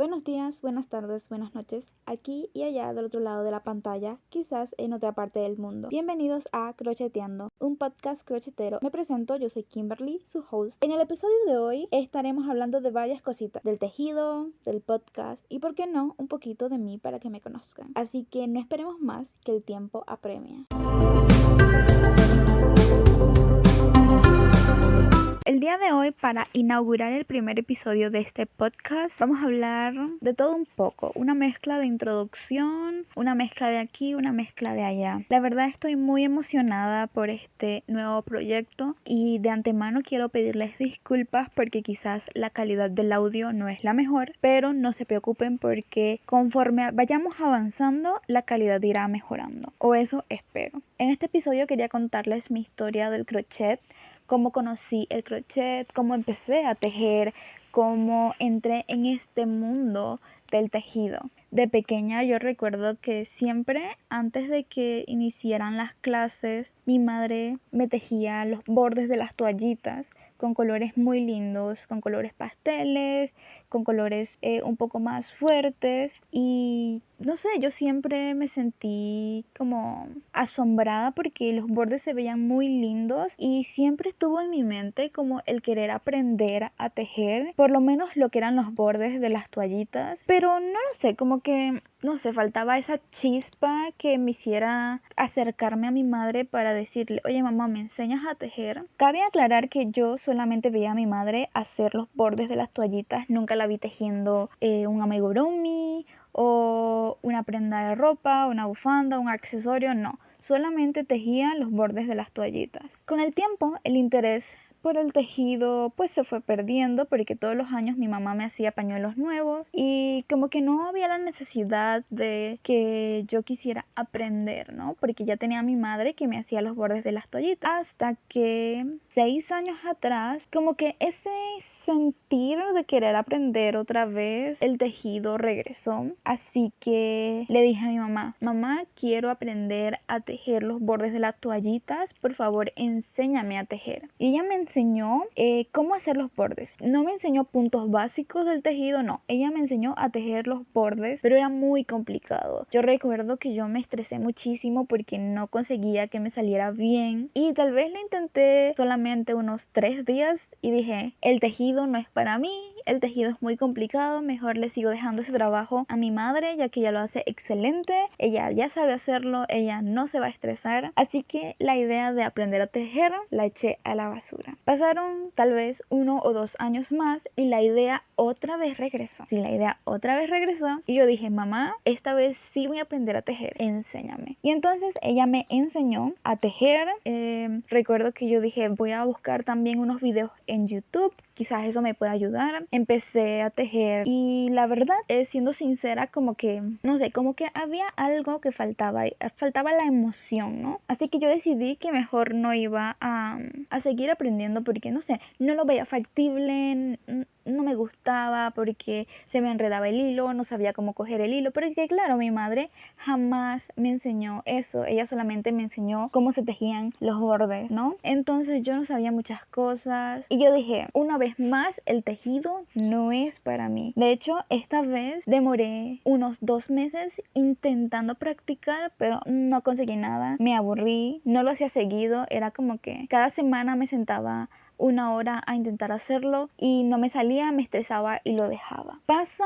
Buenos días, buenas tardes, buenas noches, aquí y allá del otro lado de la pantalla, quizás en otra parte del mundo. Bienvenidos a Crocheteando, un podcast crochetero. Me presento, yo soy Kimberly, su host. En el episodio de hoy estaremos hablando de varias cositas, del tejido, del podcast y, por qué no, un poquito de mí para que me conozcan. Así que no esperemos más, que el tiempo apremia. El día de hoy, para inaugurar el primer episodio de este podcast, vamos a hablar de todo un poco, una mezcla de introducción, una mezcla de aquí, una mezcla de allá. La verdad estoy muy emocionada por este nuevo proyecto y de antemano quiero pedirles disculpas porque quizás la calidad del audio no es la mejor, pero no se preocupen porque conforme vayamos avanzando, la calidad irá mejorando, o eso espero. En este episodio quería contarles mi historia del crochet, cómo conocí el crochet, cómo empecé a tejer, cómo entré en este mundo del tejido. De pequeña yo recuerdo que siempre antes de que iniciaran las clases, mi madre me tejía los bordes de las toallitas con colores muy lindos, con colores pasteles, con colores un poco más fuertes y no sé, yo siempre me sentí como asombrada porque los bordes se veían muy lindos y siempre estuvo en mi mente como el querer aprender a tejer, por lo menos lo que eran los bordes de las toallitas, pero no lo sé, como que no sé, faltaba esa chispa que me hiciera acercarme a mi madre para decirle, oye mamá, ¿me enseñas a tejer? Cabe aclarar que yo solamente veía a mi madre hacer los bordes de las toallitas, nunca la vi tejiendo un amigurumi o una prenda de ropa, una bufanda, un accesorio, no. Solamente tejía los bordes de las toallitas. Con el tiempo, el interés por el tejido pues se fue perdiendo porque todos los años mi mamá me hacía pañuelos nuevos y como que no había la necesidad de que yo quisiera aprender, ¿no? Porque ya tenía a mi madre que me hacía los bordes de las toallitas. Hasta que 6 años atrás, como que ese sentir de querer aprender otra vez el tejido regresó. Así que le dije a mi mamá, mamá, quiero aprender a tejer los bordes de las toallitas, por favor enséñame a tejer. Y ella me enseñó cómo hacer los bordes. No me enseñó puntos básicos del tejido, no. Ella me enseñó a tejer los bordes, pero era muy complicado. Yo recuerdo que yo me estresé muchísimo porque no conseguía que me saliera bien y tal vez le intenté solamente unos 3 días y dije, el tejido no es para mí, el tejido es muy complicado, mejor le sigo dejando ese trabajo a mi madre ya que ella lo hace excelente, ella ya sabe hacerlo, ella no se va a estresar, así que la idea de aprender a tejer la eché a la basura. Pasaron tal vez 1 o 2 años más y la idea otra vez regresó. Sí, la idea otra vez regresó y yo dije, mamá, esta vez sí voy a aprender a tejer, enséñame. Y entonces ella me enseñó a tejer. Recuerdo que yo dije, voy a buscar también unos videos en YouTube, quizás eso me pueda ayudar. Empecé a tejer y la verdad, siendo sincera, como que, no sé, como que había algo que faltaba la emoción, ¿no? Así que yo decidí que mejor no iba a seguir aprendiendo porque, no sé, no lo veía factible, no me gustaba porque se me enredaba el hilo, no sabía cómo coger el hilo, porque claro, mi madre jamás me enseñó eso, ella solamente me enseñó cómo se tejían los bordes, ¿no? Entonces yo no sabía muchas cosas y yo dije, una vez más, el tejido no es para mí. De hecho, esta vez demoré unos 2 meses intentando practicar, pero no conseguí nada, me aburrí, no lo hacía seguido, era como que cada semana me sentaba 1 hora a intentar hacerlo y no me salía, me estresaba y lo dejaba. Pasa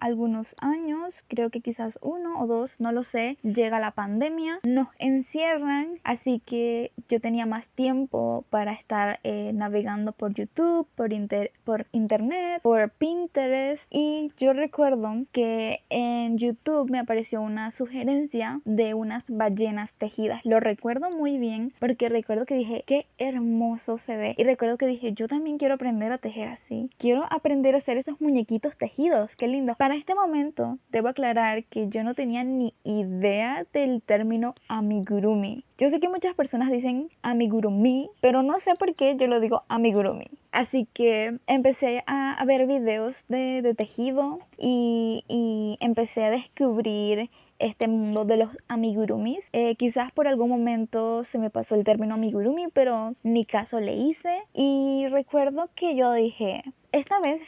algunos años, creo que quizás 1 o 2, no lo sé, llega la pandemia, nos encierran, así que yo tenía más tiempo para estar navegando por YouTube, por internet, por Pinterest, y yo recuerdo que en YouTube me apareció una sugerencia de unas ballenas tejidas. Lo recuerdo muy bien porque recuerdo que dije, qué hermoso se ve, y recuerdo que dije, yo también quiero aprender a tejer así, quiero aprender a hacer esos muñequitos tejidos, qué lindo. Para este momento debo aclarar que yo no tenía ni idea del término amigurumi. Yo sé que muchas personas dicen amigurumi, pero no sé por qué yo lo digo amigurumi. Así que empecé a ver videos de tejido y empecé a descubrir este mundo de los amigurumis. Quizás por algún momento se me pasó el término amigurumi, pero ni caso le hice. Y recuerdo que yo dije, esta vez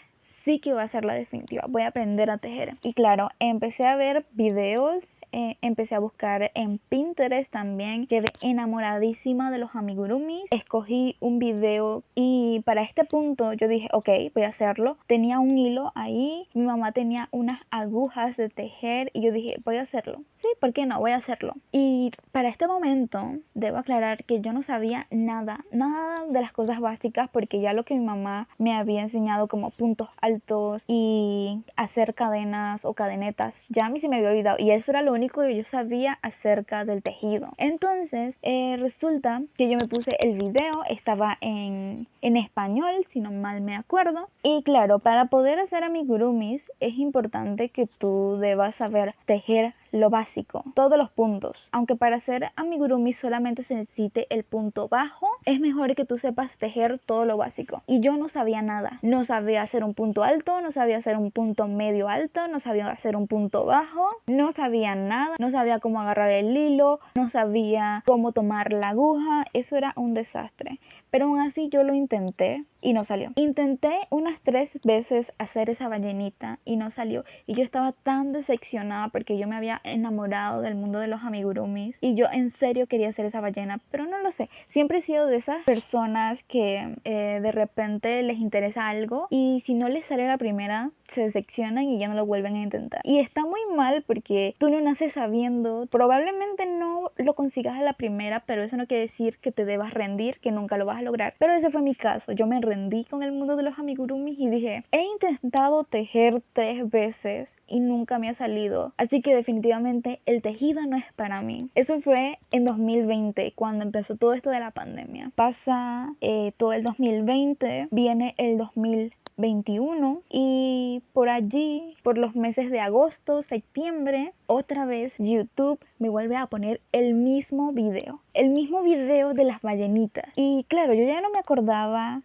sí que va a ser la definitiva, voy a aprender a tejer. Y claro, empecé a ver videos, empecé a buscar en Pinterest también, quedé enamoradísima de los amigurumis, escogí un video y para este punto yo dije, ok, voy a hacerlo. Tenía un hilo ahí, mi mamá tenía unas agujas de tejer y yo dije, voy a hacerlo. Sí, ¿por qué no? Voy a hacerlo. Y para este momento debo aclarar que yo no sabía nada de las cosas básicas, porque ya lo que mi mamá me había enseñado como puntos altos y hacer cadenas o cadenetas, ya a mí se me había olvidado y eso era lo único que yo sabía acerca del tejido. Entonces resulta que yo me puse el video, estaba en español si no mal me acuerdo, y claro, para poder hacer amigurumis es importante que tú debas saber tejer lo básico, todos los puntos. Aunque para hacer amigurumi solamente se necesite el punto bajo, es mejor que tú sepas tejer todo lo básico. Y yo no sabía nada, no sabía hacer un punto alto, no sabía hacer un punto medio alto, no sabía hacer un punto bajo, no sabía nada, no sabía cómo agarrar el hilo, no sabía cómo tomar la aguja, eso era un desastre. Pero aún así yo lo intenté y no salió. Intenté unas 3 veces hacer esa ballenita y no salió. Y yo estaba tan decepcionada porque yo me había enamorado del mundo de los amigurumis y yo en serio quería hacer esa ballena, pero no lo sé. Siempre he sido de esas personas que de repente les interesa algo y si no les sale la primera se decepcionan y ya no lo vuelven a intentar. Y está muy mal porque tú no naces sabiendo, probablemente no lo consigas a la primera, pero eso no quiere decir que te debas rendir, que nunca lo vas a lograr. Pero ese fue mi caso, yo me rendí con el mundo de los amigurumis y dije, he intentado tejer 3 veces y nunca me ha salido, así que definitivamente el tejido no es para mí. Eso fue en 2020 cuando empezó todo esto de la pandemia. Pasa todo el 2020, viene el 2021 y por allí, por los meses de agosto, septiembre, otra vez YouTube me vuelve a poner el mismo video de las ballenitas. Y claro, yo ya no me acordaba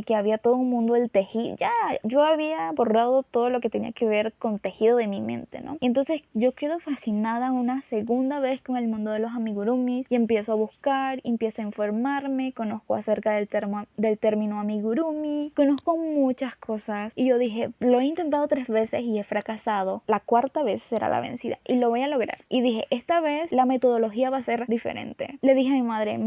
que había todo un mundo del tejido. Ya yo había borrado todo lo que tenía que ver con tejido de mi mente, ¿no? Y entonces yo quedo fascinada una segunda vez con el mundo de los amigurumis y empiezo a buscar, empiezo a informarme, conozco acerca del término amigurumi, conozco muchas cosas y yo dije, lo he intentado 3 veces y he fracasado, la 4ª vez será la vencida y lo voy a lograr. Y dije, esta vez la metodología va a ser diferente. Le dije a mi madre,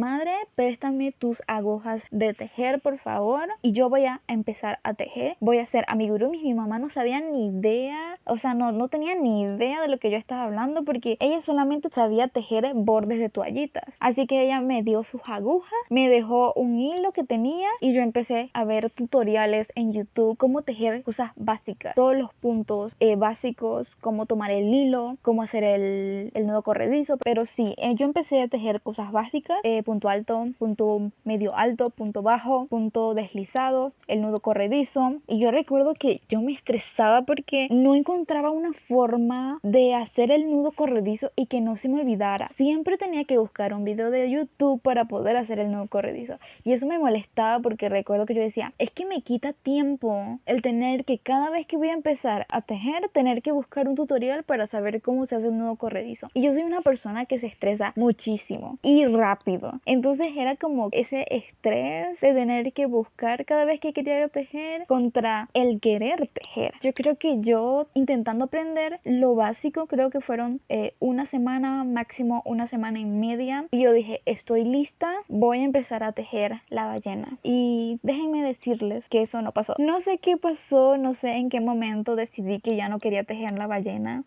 préstame tus agujas de tejer por favor y yo voy a empezar a tejer, voy a hacer amigurumis. Mi mamá no sabía ni idea, o sea, no tenía ni idea de lo que yo estaba hablando porque ella solamente sabía tejer bordes de toallitas, así que ella me dio sus agujas, me dejó un hilo que tenía y yo empecé a ver tutoriales en YouTube, cómo tejer cosas básicas, todos los puntos básicos, cómo tomar el hilo, cómo hacer el nudo corredizo. Pero sí, yo empecé a tejer cosas básicas, punto alto, punto medio alto, punto bajo, punto deslizado, el nudo corredizo. Y yo recuerdo que yo me estresaba porque no encontraba una forma de hacer el nudo corredizo y que no se me olvidara. Siempre tenía que buscar un video de YouTube para poder hacer el nudo corredizo y eso me molestaba porque recuerdo que yo decía, es que me quita tiempo el tener que cada vez que voy a empezar a tejer, tener que buscar un tutorial para saber cómo se hace un nudo corredizo. Y yo soy una persona que se estresa muchísimo y rápido, entonces era como ese estrés de tener que buscar cada vez que quería tejer contra el querer tejer. Yo creo que yo intentando aprender lo básico, creo que fueron una semana, máximo una semana y media, y yo dije, estoy lista, voy a empezar a tejer la ballena. Y déjenme decirles que eso no pasó. No sé qué pasó, no sé en qué momento decidí que ya no quería tejer la ballena,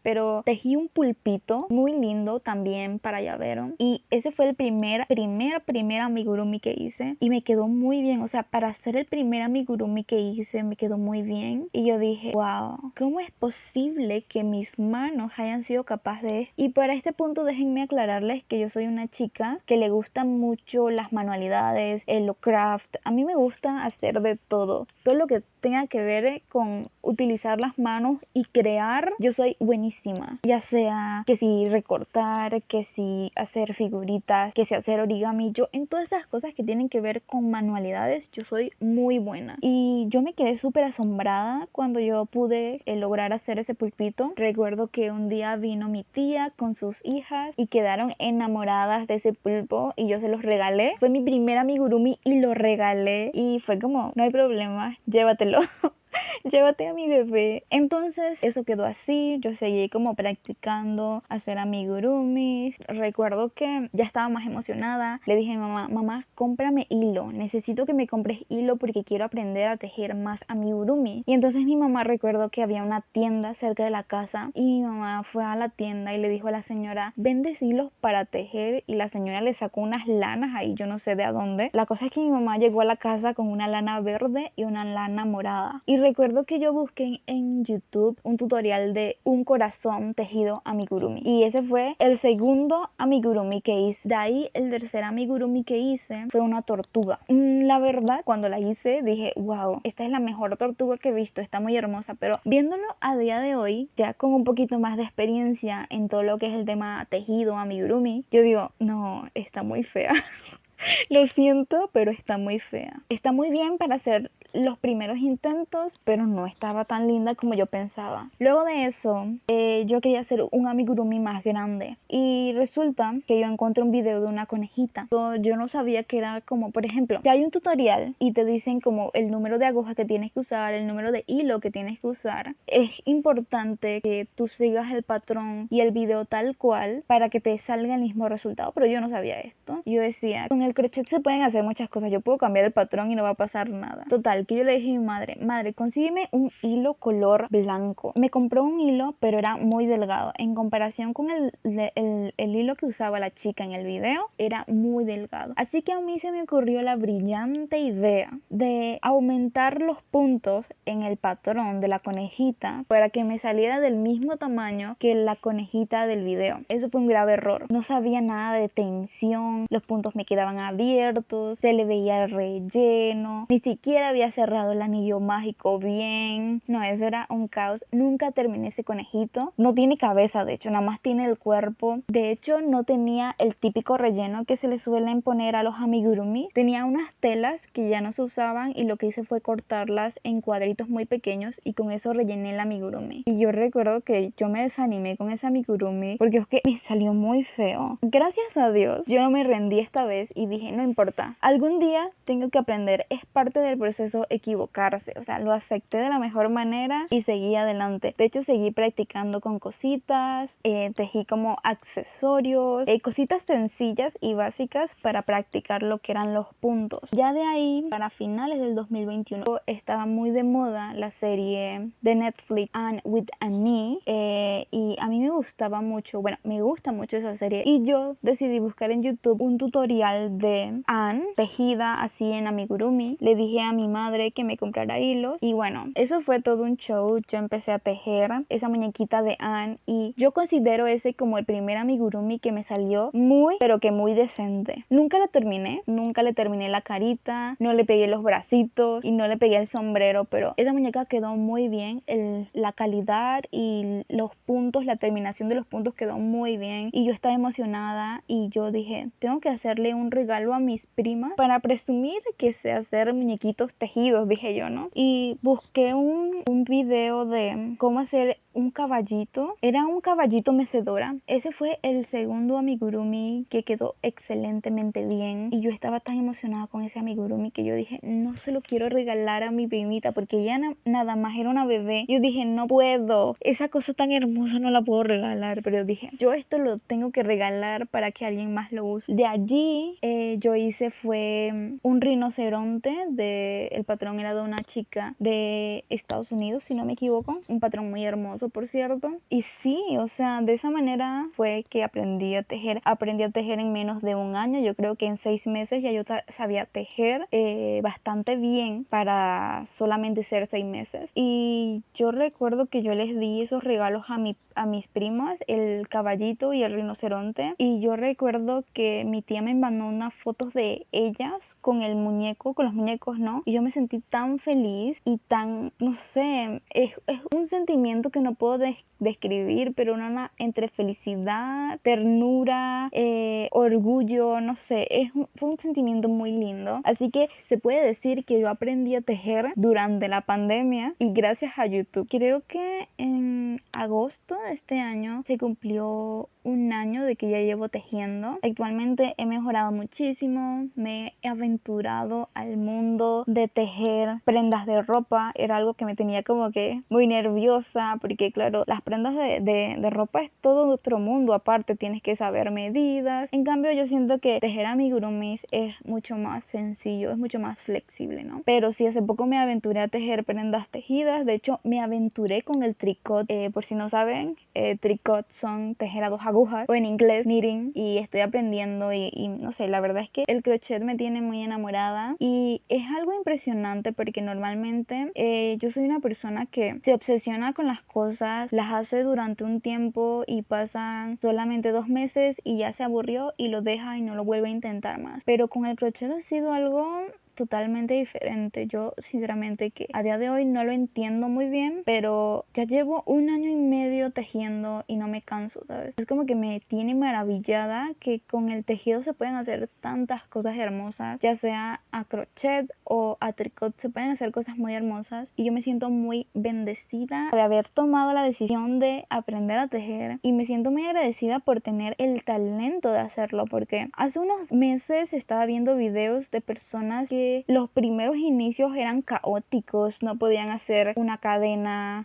pero tejí un pulpito muy lindo también para llavero y ese fue el primer amigurumi que hice y me quedó muy bien. O sea, para hacer el primer amigurumi que hice me quedó muy bien y yo dije, wow, ¿cómo es posible que mis manos hayan sido capaces de esto? Y para este punto déjenme aclararles que yo soy una chica que le gustan mucho las manualidades, lo craft. A mí me gusta hacer de todo lo que tenga que ver con utilizar las manos y crear. Yo soy buenísima, ya sea que si recortar, que si hacer figuritas, que si hacer origami. Yo en todas esas cosas que tienen que ver con manualidades yo soy muy buena y yo me quedé súper asombrada cuando yo pude lograr hacer ese pulpito. Recuerdo que un día vino mi tía con sus hijas y quedaron enamoradas de ese pulpo y yo se los regalé. Fue mi primer amigurumi y lo regalé y fue como, no hay problema, llévatelo. llévate a mi bebé. Entonces eso quedó así, yo seguí como practicando hacer amigurumis. Recuerdo que ya estaba más emocionada, le dije a mi mamá, mamá, cómprame hilo, necesito que me compres hilo porque quiero aprender a tejer más amigurumi. Y entonces mi mamá, recuerdo que había una tienda cerca de la casa y mi mamá fue a la tienda y le dijo a la señora, ¿vendes hilos para tejer? Y la señora le sacó unas lanas ahí, yo no sé de a dónde. La cosa es que mi mamá llegó a la casa con una lana verde y una lana morada. Y recuerdo que yo busqué en YouTube un tutorial de un corazón tejido amigurumi. Y ese fue el segundo amigurumi que hice. De ahí el tercer amigurumi que hice fue una tortuga. La verdad, cuando la hice dije, wow, esta es la mejor tortuga que he visto, está muy hermosa. Pero viéndolo a día de hoy, ya con un poquito más de experiencia en todo lo que es el tema tejido amigurumi, yo digo, no, está muy fea. Lo siento, pero está muy fea. Está muy bien para hacer los primeros intentos, pero no estaba tan linda como yo pensaba. Luego de eso, yo quería hacer un amigurumi más grande y resulta que yo encontré un video de una conejita. Yo no sabía que era como, por ejemplo, si hay un tutorial y te dicen como el número de agujas que tienes que usar, el número de hilo que tienes que usar, es importante que tú sigas el patrón y el video tal cual para que te salga el mismo resultado, pero yo no sabía esto. Yo decía, con el crochet se pueden hacer muchas cosas, yo puedo cambiar el patrón y no va a pasar nada. Total, que yo le dije a mi madre, madre, consígueme un hilo color blanco. Me compró un hilo, pero era muy delgado. En comparación con el hilo que usaba la chica en el video, era muy delgado. Así que a mí se me ocurrió la brillante idea de aumentar los puntos en el patrón de la conejita para que me saliera del mismo tamaño que la conejita del video. Eso fue un grave error. No sabía nada de tensión, los puntos me quedaban abiertos, se le veía el relleno, ni siquiera había cerrado el anillo mágico bien. No, eso era un caos. Nunca terminé ese conejito. No tiene cabeza, de hecho, nada más tiene el cuerpo. De hecho, no tenía el típico relleno que se le suelen poner a los amigurumi. Tenía unas telas que ya no se usaban y lo que hice fue cortarlas en cuadritos muy pequeños y con eso rellené el amigurumi. Y yo recuerdo que yo me desanimé con ese amigurumi porque es que me salió muy feo. Gracias a Dios, yo no me rendí esta vez y dije, no importa, algún día tengo que aprender, es parte del proceso equivocarse. O sea, lo acepté de la mejor manera y seguí adelante. De hecho, seguí practicando con cositas, tejí como accesorios, cositas sencillas y básicas para practicar lo que eran los puntos. Ya de ahí, para finales del 2021, estaba muy de moda la serie de Netflix Anne with Annie, y a mí me gustaba mucho, bueno, me gusta mucho esa serie y yo decidí buscar en YouTube un tutorial de Anne tejida así en amigurumi. Le dije a mi madre que me comprara hilos y bueno, eso fue todo un show. Yo empecé a tejer esa muñequita de Anne y yo considero ese como el primer amigurumi que me salió muy, pero que muy decente. Nunca le terminé la carita, no le pegué los bracitos y no le pegué el sombrero, pero esa muñeca quedó muy bien. La calidad y los puntos, la terminación de los puntos quedó muy bien y yo estaba emocionada y yo dije, tengo que hacerle un regalo a mis primas para presumir que sé hacer muñequitos tejidos, dije yo, ¿no? Y busqué un video de cómo hacer un caballito. Era un caballito mecedora. Ese fue el segundo amigurumi que quedó excelentemente bien y yo estaba tan emocionada con ese amigurumi que yo dije, no se lo quiero regalar a mi primita porque ella nada más era una bebé. Yo dije, no puedo, esa cosa tan hermosa no la puedo regalar, pero yo dije, yo esto lo tengo que regalar para que alguien más lo use. De allí yo hice fue un rinoceronte, el patrón era de una chica de Estados Unidos, si no me equivoco, un patrón muy hermoso, por cierto. Y sí, o sea, de esa manera fue que aprendí a tejer en menos de un año. Yo creo que en 6 meses ya yo sabía tejer bastante bien para solamente ser 6 meses. Y yo recuerdo que yo les di esos regalos a mis primas, el caballito y el rinoceronte, y yo recuerdo que mi tía me mandó unas fotos de ellas con el muñeco, con los muñecos, ¿no? Y yo me sentí tan feliz y tan, no sé, es un sentimiento que no puedo describir, pero una entre felicidad, ternura, orgullo, no sé, fue un sentimiento muy lindo. Así que se puede decir que yo aprendí a tejer durante la pandemia y gracias a YouTube. Creo que en agosto de este año se cumplió un año de que ya llevo tejiendo. Actualmente he mejorado muchísimo, me he aventurado al mundo de tejer prendas de ropa. Era algo que me tenía como que muy nerviosa, porque claro, las prendas de ropa es todo otro mundo aparte, tienes que saber medidas. En cambio yo siento que tejer amigurumis es mucho más sencillo, es mucho más flexible, ¿no? Pero sí, hace poco me aventuré a tejer prendas tejidas. De hecho me aventuré con el tricot. Por si no saben, tricot son tejer a 2 agujas, o en inglés knitting, y estoy aprendiendo y no sé, la verdad es que el crochet me tiene muy enamorada y es algo impresionante porque normalmente yo soy una persona que se obsesiona con las cosas, las hace durante un tiempo y pasan solamente 2 meses y ya se aburrió y lo deja y no lo vuelve a intentar más. Pero con el crochet ha sido algo totalmente diferente. Yo sinceramente que a día de hoy no lo entiendo muy bien, pero ya llevo 1 año y medio tejiendo y no me canso, ¿sabes? Es como que me tiene maravillada que con el tejido se pueden hacer tantas cosas hermosas, ya sea a crochet o a tricot, se pueden hacer cosas muy hermosas y yo me siento muy bendecida de haber tomado la decisión de aprender a tejer y me siento muy agradecida por tener el talento de hacerlo, porque hace unos meses estaba viendo videos de personas que los primeros inicios eran caóticos, no podían hacer una cadena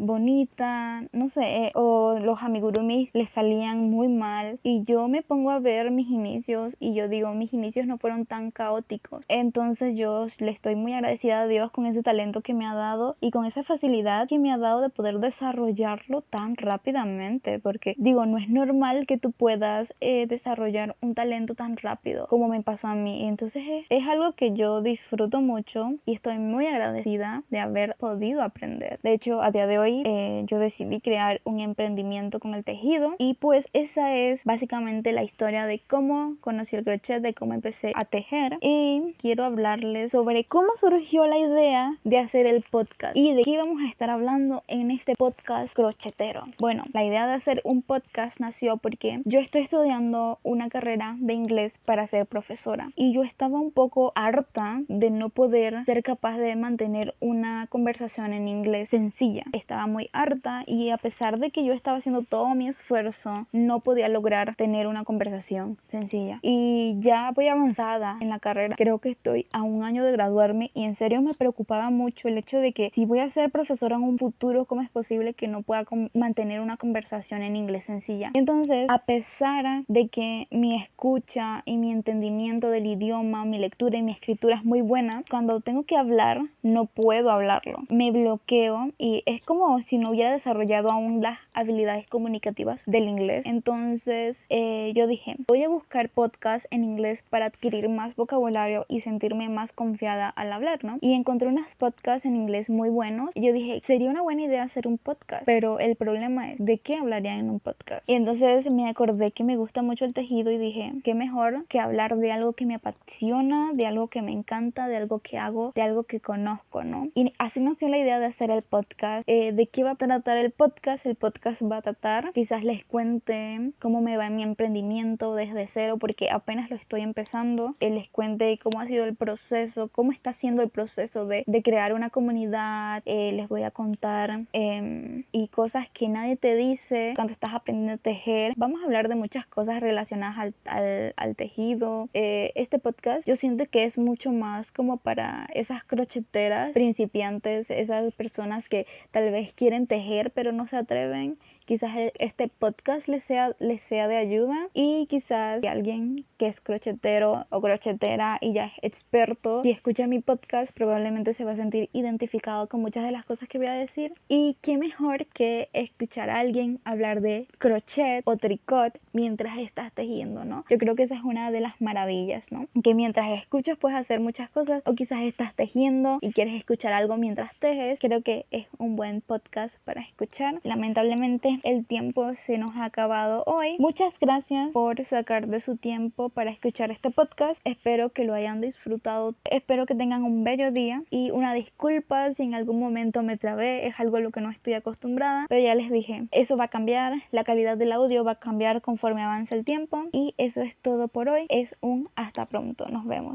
bonita, no sé, o los amigurumis les salían muy mal y yo me pongo a ver mis inicios y yo digo, mis inicios no fueron tan caóticos. Entonces yo le estoy muy agradecida a Dios con ese talento que me ha dado y con esa facilidad que me ha dado de poder desarrollarlo tan rápidamente, porque digo, no es normal que tú puedas desarrollar un talento tan rápido como me pasó a mí. Entonces es algo que yo disfruto mucho y estoy muy agradecida de haber podido aprender. De hecho, a día de hoy yo decidí crear un emprendimiento con el tejido y pues esa es básicamente la historia de cómo conocí el crochet, de cómo empecé a tejer, y quiero hablarles sobre cómo surgió la idea de hacer el podcast y de qué íbamos a estar hablando en este podcast crochetero. Bueno, la idea de hacer un podcast nació porque yo estoy estudiando una carrera de inglés para ser profesora y yo estaba un poco harta de no poder ser capaz de mantener una conversación en inglés sencilla. Estaba muy harta y a pesar de que yo estaba haciendo todo mi esfuerzo, no podía lograr tener una conversación sencilla. Y ya voy avanzada en la carrera, creo que estoy a 1 año de graduarme y en serio me preocupaba mucho el hecho de que si voy a ser profesora en un futuro, ¿cómo es posible que no pueda mantener una conversación en inglés sencilla? Entonces, a pesar de que mi escucha y mi entendimiento del idioma, mi lectura y mi escritura es muy buena, cuando tengo que hablar no puedo hablarlo, me bloqueo y es como si no hubiera desarrollado aún las habilidades comunicativas del inglés. Entonces yo dije, voy a buscar podcasts en inglés para adquirir más vocabulario y sentirme más confiada al hablar, ¿no? Y encontré unos podcasts en inglés muy buenos y yo dije, sería una buena idea hacer un podcast, pero el problema es, ¿de qué hablaría en un podcast? Y entonces me acordé que me gusta mucho el tejido y dije, qué mejor que hablar de algo que me apasiona, de algo que me encanta, de algo que hago, de algo que conozco, ¿no? Y así nació la idea de hacer el podcast. ¿De qué va a tratar el podcast? El podcast va a tratar, quizás les cuente cómo me va en mi emprendimiento desde cero, porque apenas lo estoy empezando. Les cuente cómo ha sido el proceso, cómo está siendo el proceso de crear una comunidad. Les voy a contar y cosas que nadie te dice cuando estás aprendiendo a tejer. Vamos a hablar de muchas cosas relacionadas al tejido. Este podcast yo siento que es mucho más como para esas crocheteras principiantes, esas personas que tal vez quieren tejer pero no se atreven. Quizás este podcast les sea de ayuda, y quizás si alguien que es crochetero o crochetera y ya es experto, si escucha mi podcast probablemente se va a sentir identificado con muchas de las cosas que voy a decir. Y qué mejor que escuchar a alguien hablar de crochet o tricot mientras estás tejiendo, ¿no? Yo creo que esa es una de las maravillas, ¿no? Que mientras escuchas puedes hacer muchas cosas, o quizás estás tejiendo y quieres escuchar algo mientras tejes. Creo que es un buen podcast para escuchar. Lamentablemente el tiempo se nos ha acabado hoy. Muchas gracias por sacar de su tiempo para escuchar este podcast. Espero que lo hayan disfrutado. Espero que tengan un bello día y una disculpa si en algún momento me trabé. Es algo a lo que no estoy acostumbrada, pero ya les dije, eso va a cambiar. La calidad del audio va a cambiar conforme avance el tiempo y eso es todo por hoy. Es un hasta pronto. Nos vemos.